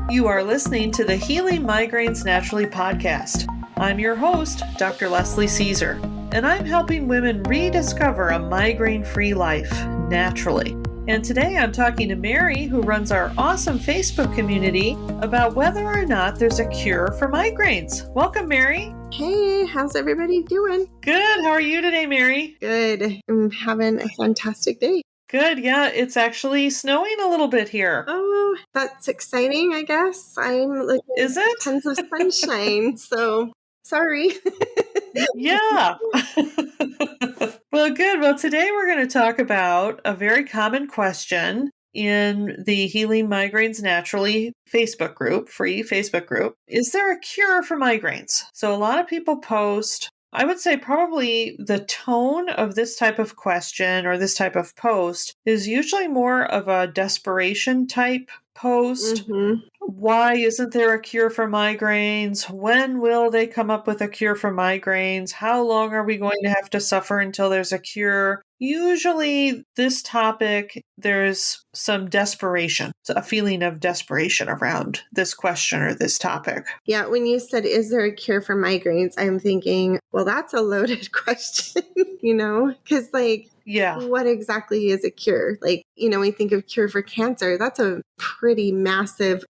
You are listening to the Healing Migraines Naturally podcast. I'm your host, Dr. Leslie Caesar, and I'm helping women rediscover a migraine-free life naturally. And today I'm talking to Mary, who runs our awesome Facebook community, about whether or not there's a cure for migraines. Welcome, Mary. Hey, how's everybody doing? Good. How are you today, Mary? Good. I'm having a fantastic day. Good. Yeah, it's actually snowing a little bit here. Oh, that's exciting, I guess. I'm looking Is it? tons of sunshine, so sorry. Yeah. Well, good. Well, today we're going to talk about a very common question in the Healing Migraines Naturally Facebook group, free Facebook group. Is there a cure for migraines? So a lot of people post, I would say probably the tone of this type of question or this type of post is usually more of a desperation type post. Mm-hmm. Why isn't there a cure for migraines? When will they come up with a cure for migraines? How long are we going to have to suffer until there's a cure? Usually, this topic, there's some desperation, a feeling of desperation around this question or this topic. Yeah, when you said, is there a cure for migraines? I'm thinking, well, that's a loaded question, because Yeah. what exactly is a cure? We think of cure for cancer. That's a pretty massive,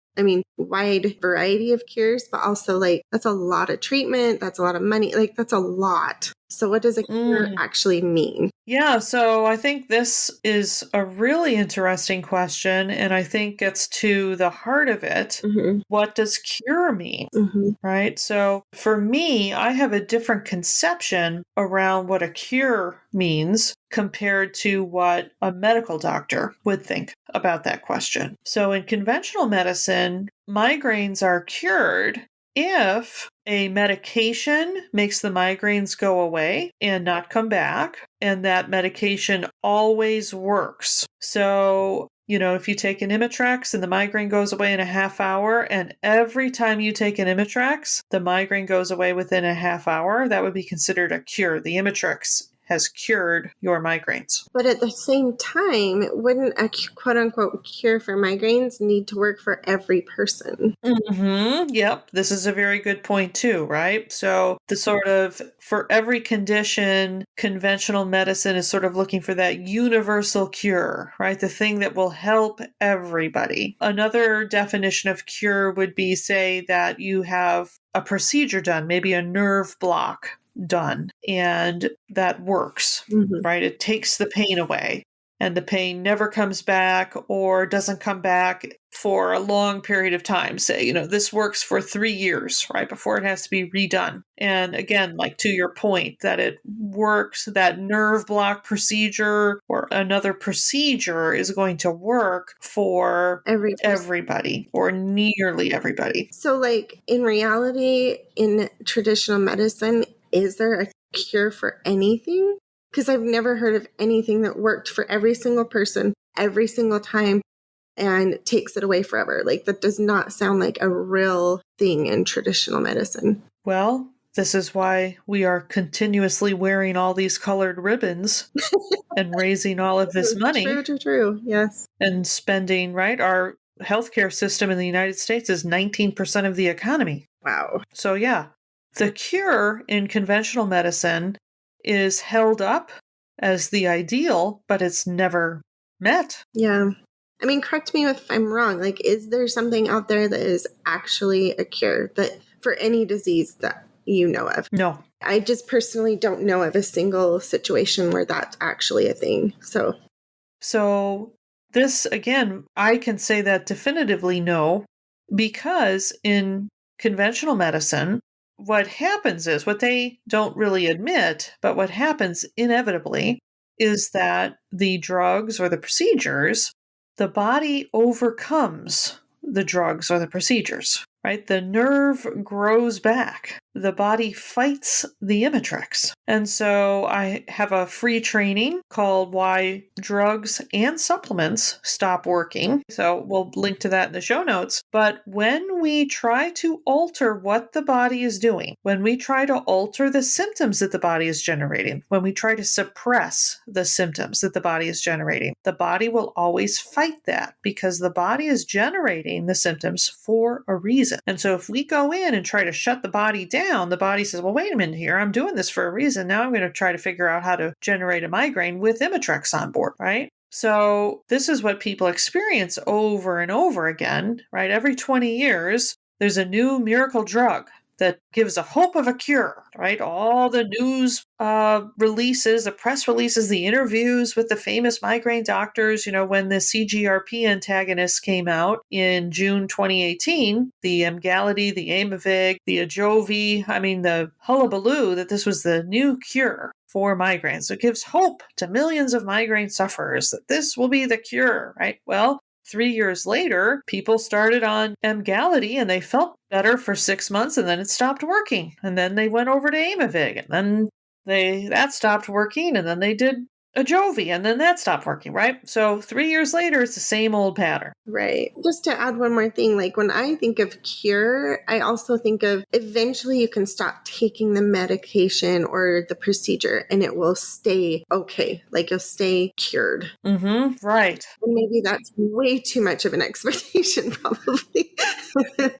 wide variety of cures, but also that's a lot of treatment. That's a lot of money. That's a lot. So what does a cure actually mean? Yeah, so I think this is a really interesting question, and I think gets to the heart of it. Mm-hmm. What does cure mean? Mm-hmm. Right? So for me, I have a different conception around what a cure means compared to what a medical doctor would think about that question. So in conventional medicine, migraines are cured if a medication makes the migraines go away and not come back, and that medication always works. So, if you take an Imitrex and the migraine goes away in a half hour, and every time you take an Imitrex, the migraine goes away within a half hour, that would be considered a cure. The Imitrex has cured your migraines. But at the same time, wouldn't a quote-unquote cure for migraines need to work for every person? Mm-hmm. Yep. This is a very good point too, right? So the sort of, for every condition, conventional medicine is sort of looking for that universal cure, right? The thing that will help everybody. Another definition of cure would be, say, that you have a procedure done, maybe a nerve block done, and that works, right? It takes the pain away, and the pain never comes back or doesn't come back for a long period of time. Say, this works for 3 years, right, before it has to be redone. And again, to your point, that it works, that nerve block procedure or another procedure is going to work for everybody or nearly everybody. So in reality, in traditional medicine, is there a cure for anything? Because I've never heard of anything that worked for every single person, every single time, and takes it away forever. That does not sound like a real thing in traditional medicine. Well, this is why we are continuously wearing all these colored ribbons and raising all of this money. True. Yes. And spending, right? Our healthcare system in the United States is 19% of the economy. Wow. So yeah, the cure in conventional medicine is held up as the ideal, but it's never met. Yeah. Correct me if I'm wrong. Is there something out there that is actually a cure that for any disease that you know of? No. I just personally don't know of a single situation where that's actually a thing. So this, again, I can say that definitively no, because in conventional medicine, what happens is, what they don't really admit, but what happens inevitably is that the drugs or the procedures, the body overcomes the drugs or the procedures, right? The nerve grows back. the body fights the Imitrex. And so I have a free training called Why Drugs and Supplements Stop Working. So we'll link to that in the show notes. But when we try to alter what the body is doing, when we try to alter the symptoms that the body is generating, when we try to suppress the symptoms that the body is generating, the body will always fight that because the body is generating the symptoms for a reason. And so if we go in and try to shut the body down, the body says, well, wait a minute here, I'm doing this for a reason. Now I'm going to try to figure out how to generate a migraine with Imitrex on board, right? So this is what people experience over and over again, right? Every 20 years, there's a new miracle drug that gives a hope of a cure, right? All the news releases, the press releases, the interviews with the famous migraine doctors, when the CGRP antagonists came out in June 2018, the Emgality, the Aimovig, the Ajovy, the hullabaloo that this was the new cure for migraines. It gives hope to millions of migraine sufferers that this will be the cure, right? Well, 3 years later, people started on Emgality and they felt better for 6 months and then it stopped working. And then they went over to Aimovig and then that stopped working and then they did Ajovy and then that stopped working, right? So 3 years later, it's the same old pattern. Right. Just to add one more thing, like when I think of cure, I also think of eventually you can stop taking the medication or the procedure and it will stay okay. Like you'll stay cured. Mm-hmm. Right. And maybe that's way too much of an expectation, probably.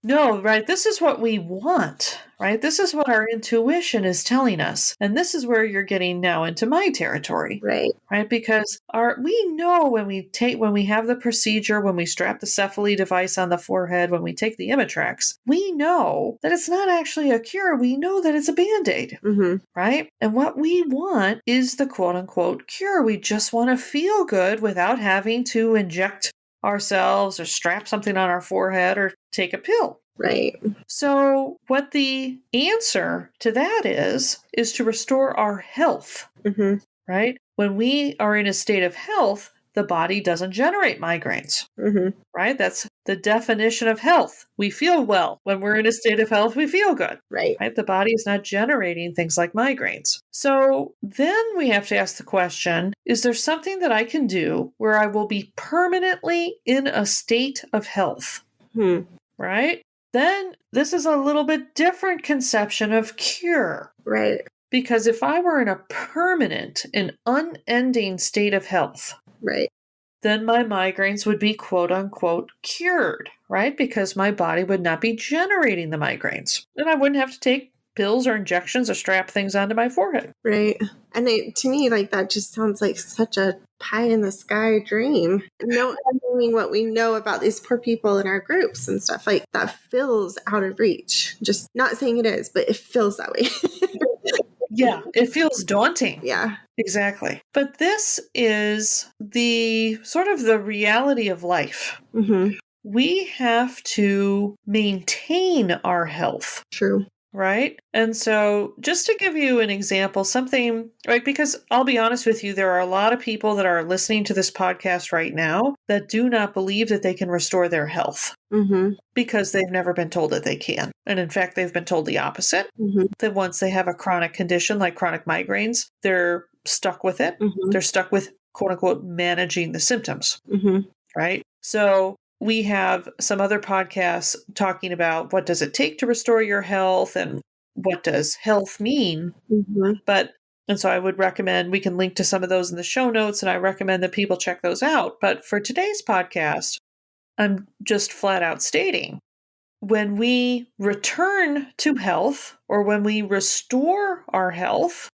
No, right. This is what we want, right? This is what our intuition is telling us. And this is where you're getting now into my territory. Right. Right? Because we know when we have the procedure, when we strap the cephaly device on the forehead, when we take the Imitrex, we know that it's not actually a cure. We know that it's a Band-Aid. Mm-hmm. Right? And what we want is the quote unquote cure. We just want to feel good without having to inject ourselves or strap something on our forehead or take a pill. Right. So what the answer to that is to restore our health. Mm-hmm. Right? When we are in a state of health, the body doesn't generate migraines. Mm-hmm. Right? That's the definition of health. We feel well. When we're in a state of health, we feel good. Right. The body is not generating things like migraines. So then we have to ask the question, is there something that I can do where I will be permanently in a state of health? Right? Then this is a little bit different conception of cure. Right. Because if I were in a permanent and unending state of health, right, then my migraines would be quote unquote cured, right? Because my body would not be generating the migraines. And I wouldn't have to take pills or injections or strap things onto my forehead. Right. And to me, like that just sounds like such a pie in the sky dream. Knowing what we know about these poor people in our groups and stuff, like that feels out of reach. Just not saying it is, but it feels that way. Yeah, it feels daunting. Yeah. Exactly. But this is the sort of the reality of life. Mm-hmm. We have to maintain our health. True. Right? And so just to give you an example, something, right? Because I'll be honest with you, there are a lot of people that are listening to this podcast right now that do not believe that they can restore their health. Mm-hmm. Because they've never been told that they can. And in fact, they've been told the opposite, that once they have a chronic condition like chronic migraines, they're stuck with it. Mm-hmm. They're stuck with, quote unquote, managing the symptoms. Mm-hmm. Right? So we have some other podcasts talking about what does it take to restore your health and what does health mean. Mm-hmm. And so I would recommend, we can link to some of those in the show notes, and I recommend that people check those out. But for today's podcast, I'm just flat out stating, when we return to health or when we restore our health,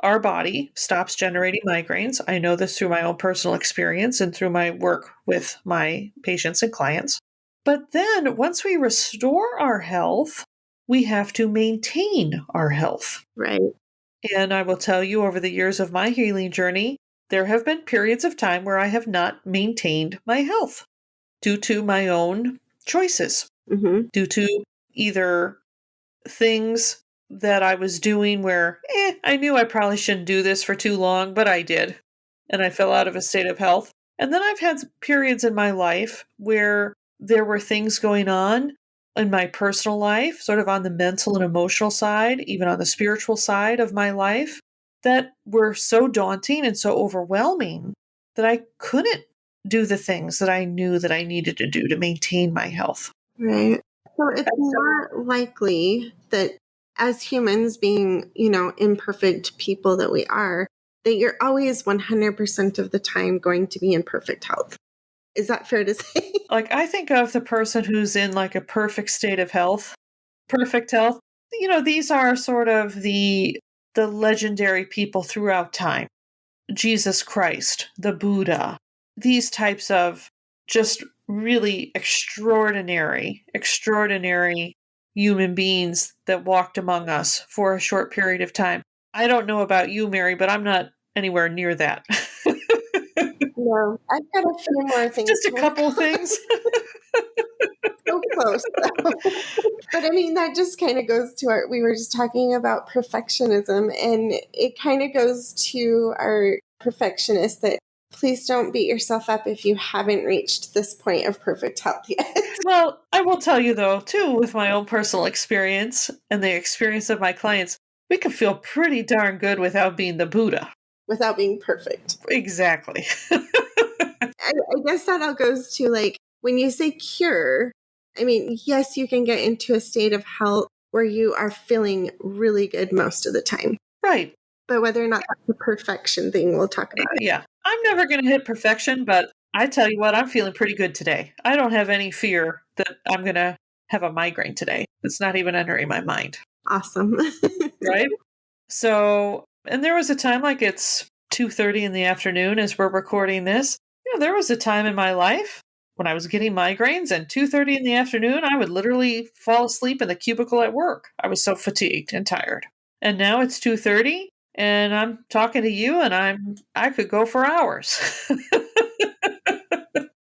our body stops generating migraines. I know this through my own personal experience and through my work with my patients and clients. But then once we restore our health, we have to maintain our health. Right. And I will tell you, over the years of my healing journey, there have been periods of time where I have not maintained my health due to my own choices, due to either things that I was doing where, I knew I probably shouldn't do this for too long, but I did. And I fell out of a state of health. And then I've had periods in my life where there were things going on in my personal life, sort of on the mental and emotional side, even on the spiritual side of my life, that were so daunting and so overwhelming that I couldn't do the things that I knew that I needed to do to maintain my health. Right. So it's more likely that as humans being, imperfect people that we are, that you're always 100% of the time going to be in perfect health. Is that fair to say? Like, I think of the person who's in like a perfect state of health, perfect health. These are sort of the legendary people throughout time. Jesus Christ, the Buddha, these types of just really extraordinary human beings that walked among us for a short period of time. I don't know about you, Mary, but I'm not anywhere near that. No, I've got a few more things Just a to work couple on. things. So close, though. But I mean, that just kind of goes to we were just talking about perfectionism, and it kind of goes to our perfectionist that please don't beat yourself up if you haven't reached this point of perfect health yet. Well, I will tell you though, too, with my own personal experience and the experience of my clients, we can feel pretty darn good without being the Buddha. Without being perfect. Exactly. I guess that all goes to like when you say cure, I mean, yes, you can get into a state of health where you are feeling really good most of the time. Right. But whether or not that's a perfection thing, we'll talk about it. Yeah. I'm never going to hit perfection, but I tell you what, I'm feeling pretty good today. I don't have any fear that I'm going to have a migraine today. It's not even entering my mind. Awesome. Right. So, and there was a time like it's 2:30 in the afternoon as we're recording this. There was a time in my life when I was getting migraines, and 2:30 in the afternoon, I would literally fall asleep in the cubicle at work. I was so fatigued and tired. And now it's 2:30 and I'm talking to you and I could go for hours.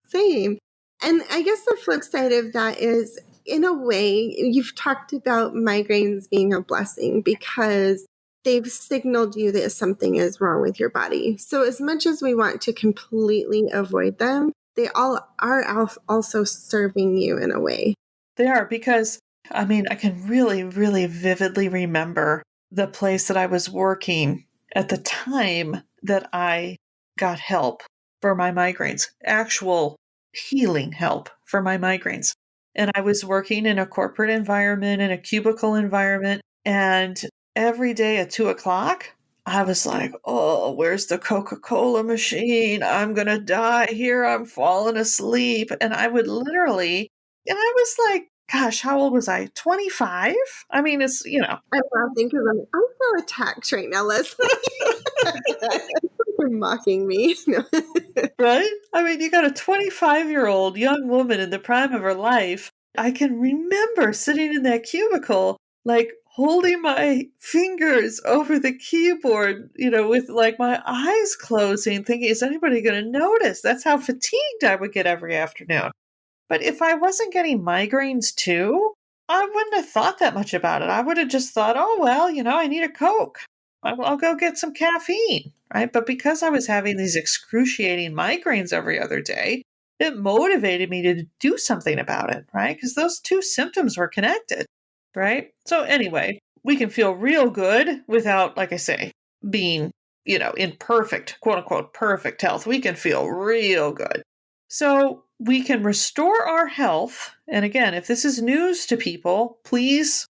Same. And I guess the flip side of that is, in a way, you've talked about migraines being a blessing because they've signaled you that something is wrong with your body. So, as much as we want to completely avoid them, they all are also serving you in a way. They are, because I can really, really vividly remember the place that I was working at the time that I got help for my migraines, actual healing help for my migraines. And I was working in a corporate environment, in a cubicle environment. And every day at 2:00, I was like, oh, where's the Coca-Cola machine? I'm going to die here. I'm falling asleep. And I would literally, and I was like, gosh, how old was I? 25? I mean, it's. I'm laughing because I'm so attacked right now, Leslie. You're mocking me. Right? I mean, you got a 25-year-old young woman in the prime of her life. I can remember sitting in that cubicle, like holding my fingers over the keyboard, with like my eyes closing, thinking, is anybody going to notice? That's how fatigued I would get every afternoon. But if I wasn't getting migraines too, I wouldn't have thought that much about it. I would have just thought, oh, well, I need a Coke. I'll go get some caffeine, right? But because I was having these excruciating migraines every other day, it motivated me to do something about it, right? Because those two symptoms were connected, right? So anyway, we can feel real good without, like I say, being, in perfect, quote unquote, perfect health. We can feel real good. So we can restore our health. And again, if this is news to people, please,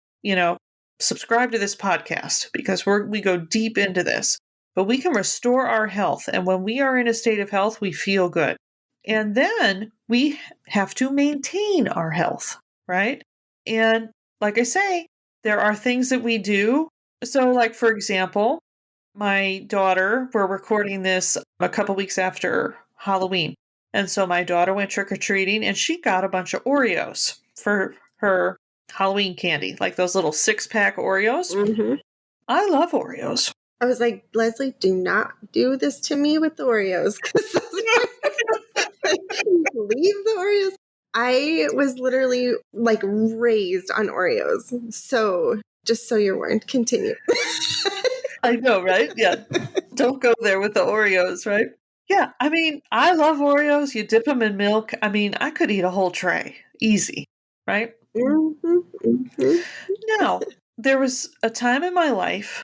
subscribe to this podcast because we go deep into this. But we can restore our health. And when we are in a state of health, we feel good. And then we have to maintain our health, right? And like I say, there are things that we do. So like, for example, my daughter, we're recording this a couple weeks after Halloween. And so my daughter went trick-or-treating and she got a bunch of Oreos for her Halloween candy, like those little 6-pack Oreos. Mm-hmm. I love Oreos. I was like, Leslie, do not do this to me with the Oreos. Leave the Oreos. I was literally like raised on Oreos. So just so you're warned, continue. I know, right? Yeah. Don't go there with the Oreos, right? Yeah. I love Oreos. You dip them in milk. I could eat a whole tray. Easy, right? Mhm, mhm. Now, there was a time in my life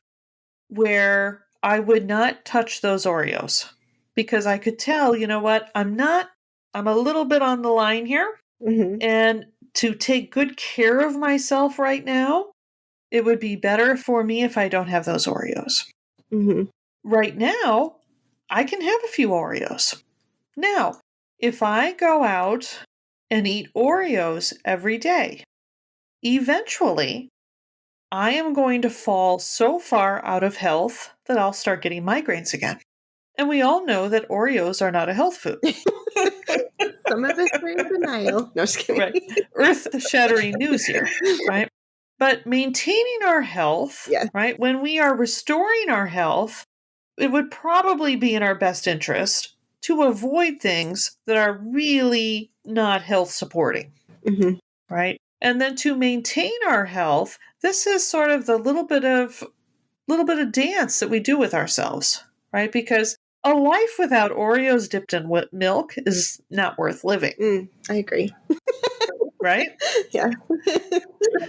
where I would not touch those Oreos because I could tell, you know what, I'm a little bit on the line here. Mhm, And to take good care of myself right now, it would be better for me if I don't have those Oreos. mhm, Right now, I can have a few Oreos. Now, if I go out and eat Oreos every day, eventually I am going to fall so far out of health that I'll start getting migraines again. And we all know that Oreos are not a health food. Some of us are in denial. No, just kidding. Right. Earth shattering news here, right? But maintaining our health, Yes. right? When we are restoring our health, it would probably be in our best interest to avoid things that are really not health supporting, Mhm. right? And then to maintain our health, this is sort of the little bit of dance that we do with ourselves, right? Because a life without Oreos dipped in milk is not worth living, I agree. right? Yeah.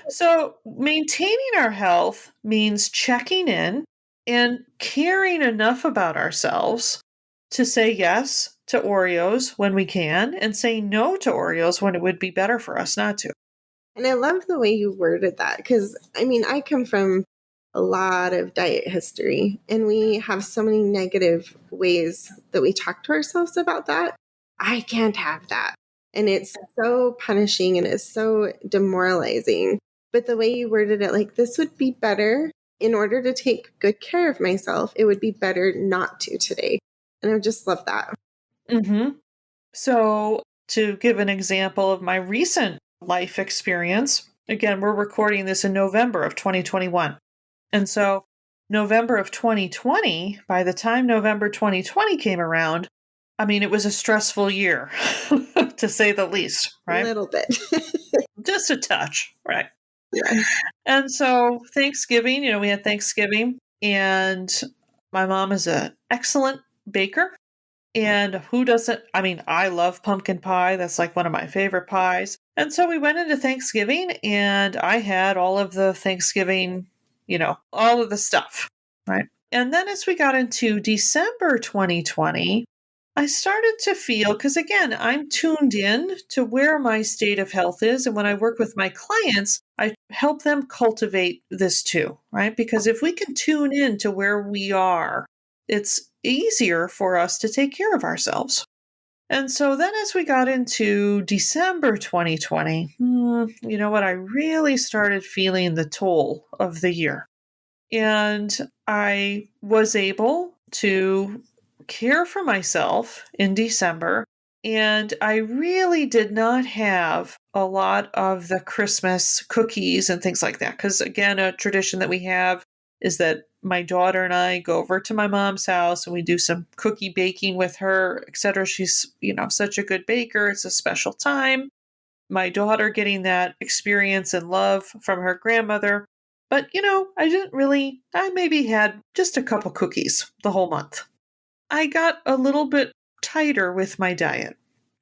So, maintaining our health means checking in and caring enough about ourselves to say yes to Oreos when we can and say no to Oreos when it would be better for us not to. And I love the way you worded that because I mean, I come from a lot of diet history and we have so many negative ways that we talk to ourselves about that. I can't have that. And it's so punishing and it's so demoralizing. But the way you worded it, like, this would be better in order to take good care of myself, it would be better not to today. And I just love that. Hmm. So, to give an example of my recent life experience, again, we're recording this in November of 2021. And so, November of 2020, by the time November 2020 came around, I mean, it was a stressful year, to say the least, A right? little bit. Just a touch, right? Yeah. And so, Thanksgiving, we had Thanksgiving, and my mom is an excellent baker. And who doesn't? I mean, I love pumpkin pie. That's like one of my favorite pies. And so we went into Thanksgiving and I had all of the Thanksgiving, all of the stuff. Right. And then as we got into December 2020, I started to feel, because again, I'm tuned in to where my state of health is. And when I work with my clients, I help them cultivate this too, right? Because if we can tune in to where we are, it's easier for us to take care of ourselves. And so then as we got into December 2020, you know what? I really started feeling the toll of the year. And I was able to care for myself in December. And I really did not have a lot of the Christmas cookies and things like that. Because again, a tradition that we have is that my daughter and I go over to my mom's house and we do some cookie baking with her, etc. She's, such a good baker. It's a special time. My daughter getting that experience and love from her grandmother. But, I maybe had just a couple cookies the whole month. I got a little bit tighter with my diet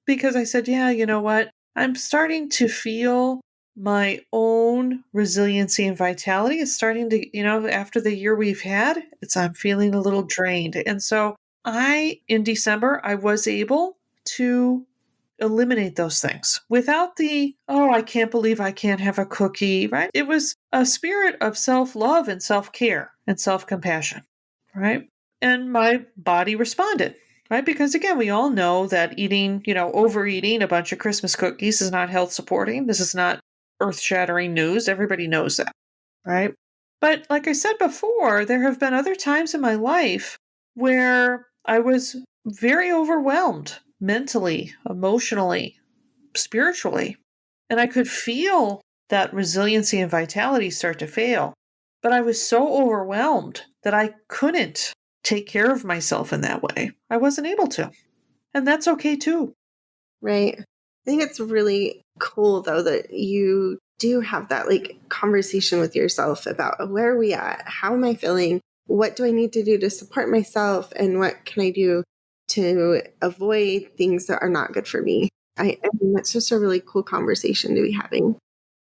because I said, yeah, you know what? I'm starting to feel my own resiliency and vitality is starting to, after the year we've had, I'm feeling a little drained. And so in December, I was able to eliminate those things without oh, I can't believe I can't have a cookie, right? It was a spirit of self love and self care and self compassion, right? And my body responded, right? Because again, we all know that eating, overeating a bunch of Christmas cookies is not health supporting. This is not earth shattering news. Everybody knows that, right? But like I said before, there have been other times in my life where I was very overwhelmed mentally, emotionally, spiritually. And I could feel that resiliency and vitality start to fail. But I was so overwhelmed that I couldn't take care of myself in that way. I wasn't able to. And that's okay too. Right. I think it's really cool though that you do have that like conversation with yourself about where are we at? How am I feeling? What do I need to do to support myself? And what can I do to avoid things that are not good for me? I mean, that's just a really cool conversation to be having.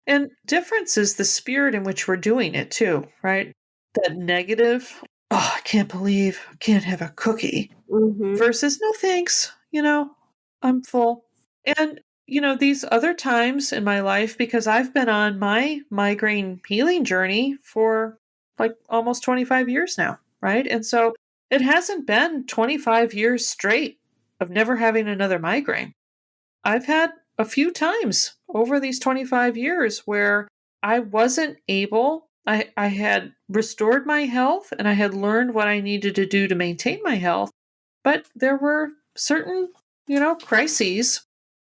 And difference is the spirit in which we're doing it too, right? That negative, oh, I can't believe I can't have a cookie Mm-hmm. versus no thanks, I'm full. And, these other times in my life, because I've been on my migraine healing journey for like almost 25 years now, right? And so it hasn't been 25 years straight of never having another migraine. I've had a few times over these 25 years where I wasn't able, I had restored my health and I had learned what I needed to do to maintain my health. But there were certain, crises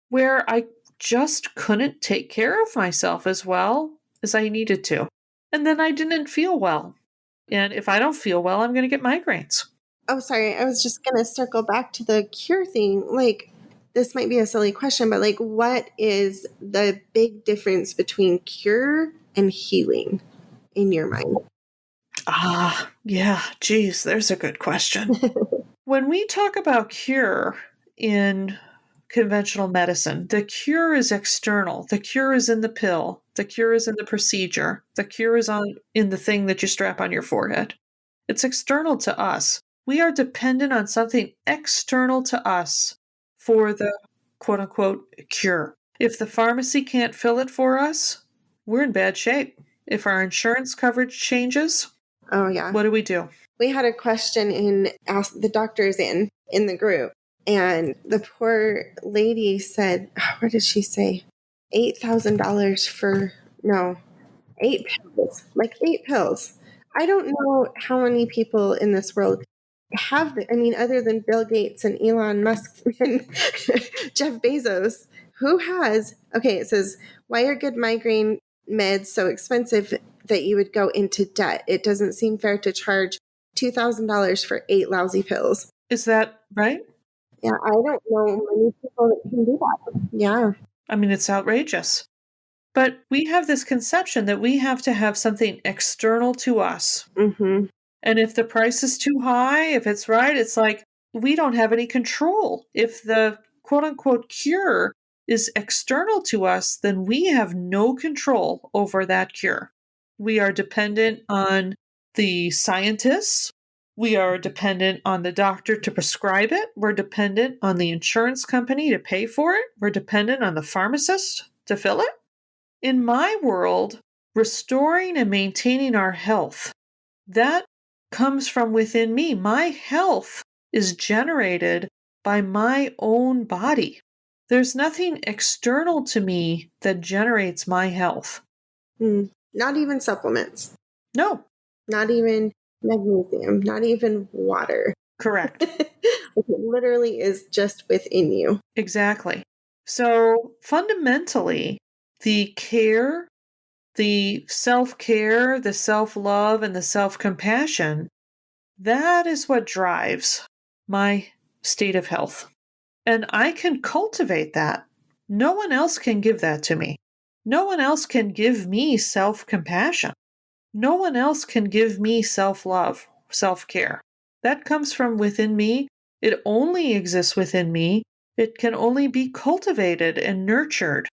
where I just couldn't take care of myself as well as I needed to. And then I didn't feel well. And if I don't feel well, I'm going to get migraines. Oh, sorry. I was just going to circle back to the cure thing. Like, this might be a silly question, but like, what is the big difference between cure and healing in your mind? Ah, yeah, geez, there's a good question. When we talk about cure in conventional medicine, the cure is external. The cure is in the pill. The cure is in the procedure. The cure is in the thing that you strap on your forehead. It's external to us. We are dependent on something external to us for the quote unquote cure. If the pharmacy can't fill it for us, we're in bad shape. If our insurance coverage changes, Oh, yeah. what do we do? We had a question asked the doctors in the group, and the poor lady said, what did she say? $8,000 for, no, 8 pills, like 8 pills. I don't know how many people in this world have I mean, other than Bill Gates and Elon Musk and Jeff Bezos, who has, okay, it says, why are good migraine meds so expensive that you would go into debt? It doesn't seem fair to charge $2,000 for 8 lousy pills. Is that right? Yeah, I don't know many people that can do that. Yeah. I mean, it's outrageous. But we have this conception that we have to have something external to us. Mm-hmm. And if the price is too high, if it's right, it's like we don't have any control. If the quote unquote cure is external to us, then we have no control over that cure. We are dependent on the scientists. We are dependent on the doctor to prescribe it. We're dependent on the insurance company to pay for it. We're dependent on the pharmacist to fill it. In my world, restoring and maintaining our health, that comes from within me. My health is generated by my own body. There's nothing external to me that generates my health. Not even supplements. No. Not even magnesium. Not even water. Correct. It literally is just within you. Exactly. So fundamentally, the care, the self-care, the self-love, and the self-compassion, that is what drives my state of health. And I can cultivate that. No one else can give that to me. No one else can give me self-compassion. No one else can give me self-love, self-care. That comes from within me. It only exists within me. It can only be cultivated and nurtured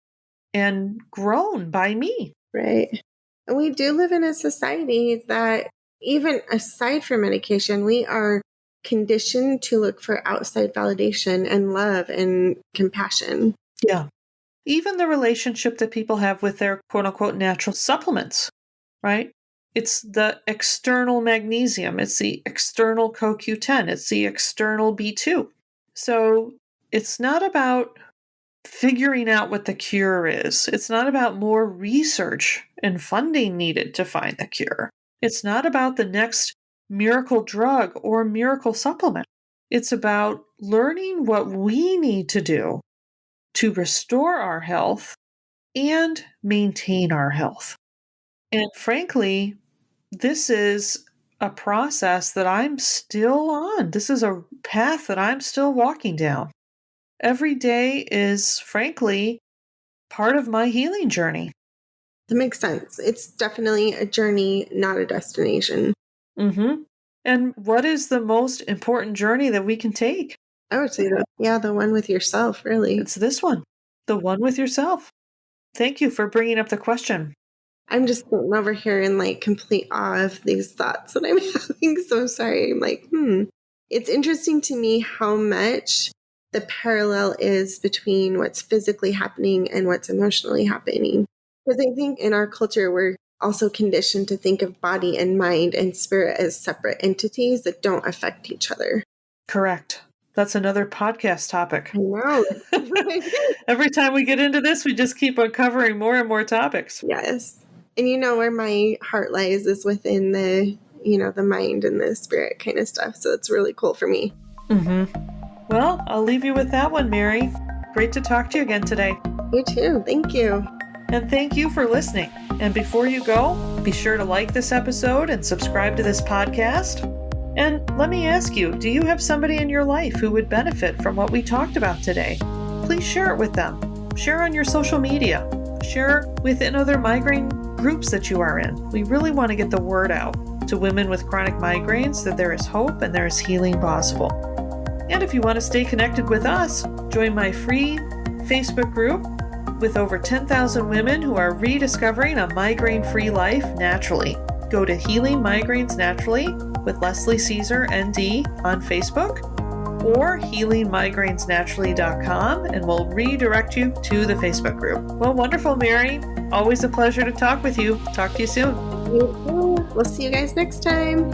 and grown by me. Right. And we do live in a society that, even aside from medication, we are conditioned to look for outside validation and love and compassion. Yeah. Even the relationship that people have with their quote unquote natural supplements, right? It's the external magnesium, it's the external CoQ10, it's the external B2. So it's not about figuring out what the cure is. It's not about more research and funding needed to find the cure. It's not about the next miracle drug or miracle supplement. It's about learning what we need to do to restore our health and maintain our health. And frankly, this is a process that I'm still on. This is a path that I'm still walking down. Every day is, frankly, part of my healing journey. That makes sense. It's definitely a journey, not a destination. Mm-hmm. And what is the most important journey that we can take? I would say that, yeah, the one with yourself, really. It's this one, the one with yourself. Thank you for bringing up the question. I'm just sitting over here in like complete awe of these thoughts that I'm having. So sorry. I'm like, It's interesting to me how much the parallel is between what's physically happening and what's emotionally happening. Because I think in our culture, we're also conditioned to think of body and mind and spirit as separate entities that don't affect each other. Correct. That's another podcast topic. I know. Every time we get into this, we just keep uncovering more and more topics. Yes. And you know where my heart lies is within the, the mind and the spirit kind of stuff. So it's really cool for me. Well, I'll leave you with that one, Mary. Great to talk to you again today. You too. Thank you. And thank you for listening. And before you go, be sure to like this episode and subscribe to this podcast. And let me ask you, do you have somebody in your life who would benefit from what we talked about today? Please share it with them. Share on your social media. Share within other migraine groups that you are in. We really want to get the word out to women with chronic migraines that there is hope and there is healing possible. And if you want to stay connected with us, join my free Facebook group with over 10,000 women who are rediscovering a migraine-free life naturally. Go to Healing Migraines Naturally with Leslie Caesar, ND, on Facebook, or healingmigrainesnaturally.com, and we'll redirect you to the Facebook group. Well, wonderful, Mary. Always a pleasure to talk with you. Talk to you soon. You too. We'll see you guys next time.